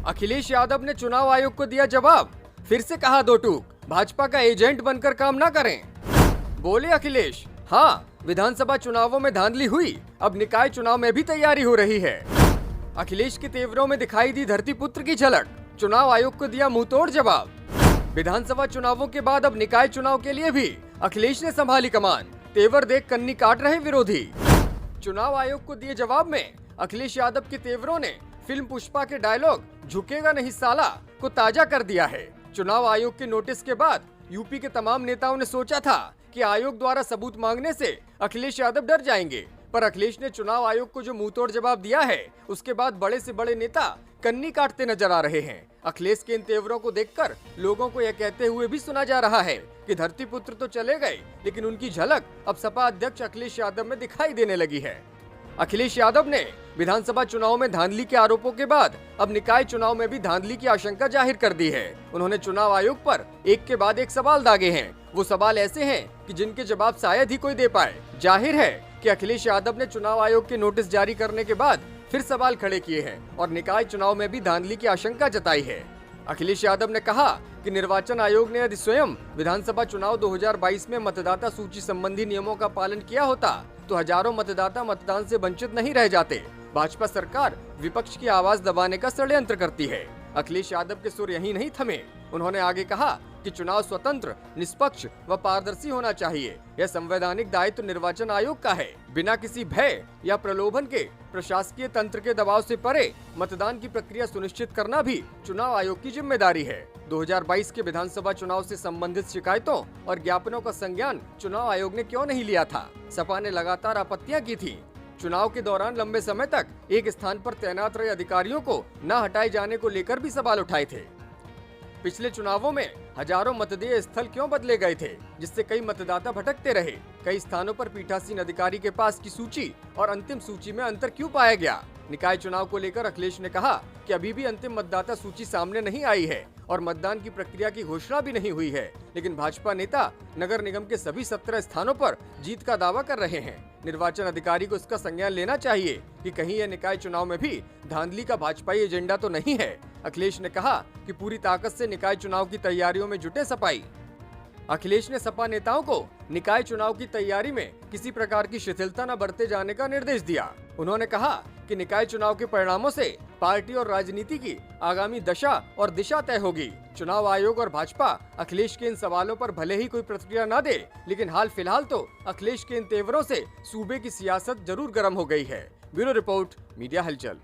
अखिलेश यादव ने चुनाव आयोग को दिया जवाब, फिर से कहा दो टूक, भाजपा का एजेंट बनकर काम ना करें। बोले अखिलेश, हाँ विधानसभा चुनावों में धांधली हुई, अब निकाय चुनाव में भी तैयारी हो रही है। अखिलेश के तेवरों में दिखाई दी धरतीपुत्र की झलक, चुनाव आयोग को दिया मुंहतोड़ जवाब। विधानसभा चुनावों के बाद अब निकाय चुनाव के लिए भी अखिलेश ने संभाली कमान, तेवर देख कन्नी काट रहे विरोधी। चुनाव आयोग को दिए जवाब में अखिलेश यादव के तेवरों ने फिल्म पुष्पा के डायलॉग झुकेगा नहीं साला को ताजा कर दिया है। चुनाव आयोग के नोटिस के बाद यूपी के तमाम नेताओं ने सोचा था कि आयोग द्वारा सबूत मांगने से अखिलेश यादव डर जाएंगे, पर अखिलेश ने चुनाव आयोग को जो मुंहतोड़ जवाब दिया है, उसके बाद बड़े से बड़े नेता कन्नी काटते नजर आ रहे हैं। अखिलेश के इन तेवरों को देखकर लोगों को यह कहते हुए भी सुना जा रहा है कि धरतीपुत्र तो चले गए, लेकिन उनकी झलक अब सपा अध्यक्ष अखिलेश यादव में दिखाई देने लगी है। अखिलेश यादव ने विधानसभा चुनाव में धांधली के आरोपों के बाद अब निकाय चुनाव में भी धांधली की आशंका जाहिर कर दी है। उन्होंने चुनाव आयोग पर एक के बाद एक सवाल दागे हैं। वो सवाल ऐसे हैं कि जिनके जवाब शायद ही कोई दे पाए। जाहिर है कि अखिलेश यादव ने चुनाव आयोग के नोटिस जारी करने के बाद फिर सवाल खड़े किए हैं और निकाय चुनाव में भी धांधली की आशंका जताई है। अखिलेश यादव ने कहा कि निर्वाचन आयोग ने यदि स्वयं विधानसभा चुनाव 2022 में मतदाता सूची संबंधी नियमों का पालन किया होता तो हजारों मतदाता मतदान से वंचित नहीं रह जाते। भाजपा सरकार विपक्ष की आवाज दबाने का षड्यंत्र करती है। अखिलेश यादव के सुर यहीं नहीं थमे। उन्होंने आगे कहा कि चुनाव स्वतंत्र, निष्पक्ष व पारदर्शी होना चाहिए। यह संवैधानिक दायित्व निर्वाचन आयोग का है। बिना किसी भय या प्रलोभन के प्रशासकीय तंत्र के दबाव से परे मतदान की प्रक्रिया सुनिश्चित करना भी चुनाव आयोग की जिम्मेदारी है। 2022 के विधानसभा चुनाव से संबंधित शिकायतों और ज्ञापनों का संज्ञान चुनाव आयोग ने क्यों नहीं लिया था? सपा ने लगातार आपत्तियां की थी। चुनाव के दौरान लंबे समय तक एक स्थान पर तैनात रहे अधिकारियों को न हटाए जाने को लेकर भी सवाल उठाए थे। पिछले चुनावों में हजारों मतदेय स्थल क्यों बदले गए थे, जिससे कई मतदाता भटकते रहे? कई स्थानों पर पीठासीन अधिकारी के पास की सूची और अंतिम सूची में अंतर क्यों पाया गया? निकाय चुनाव को लेकर अखिलेश ने कहा कि अभी भी अंतिम मतदाता सूची सामने नहीं आई है और मतदान की प्रक्रिया की घोषणा भी नहीं हुई है, लेकिन भाजपा नेता नगर निगम के सभी 17 स्थानों पर जीत का दावा कर रहे हैं। निर्वाचन अधिकारी को इसका संज्ञान लेना चाहिए कि कहीं यह निकाय चुनाव में भी धांधली का भाजपाई एजेंडा तो नहीं है। अखिलेश ने कहा कि पूरी ताकत से निकाय चुनाव की तैयारियों में जुटे सपाई। अखिलेश ने सपा नेताओं को निकाय चुनाव की तैयारी में किसी प्रकार की शिथिलता न बरते जाने का निर्देश दिया। उन्होंने कहा कि निकाय चुनाव के परिणामों से पार्टी और राजनीति की आगामी दशा और दिशा तय होगी। चुनाव आयोग और भाजपा अखिलेश के इन सवालों पर भले ही कोई प्रतिक्रिया न दे, लेकिन हाल फिलहाल तो अखिलेश के इन तेवरों से सूबे की सियासत जरूर गर्म हो गई है। ब्यूरो रिपोर्ट, मीडिया हलचल।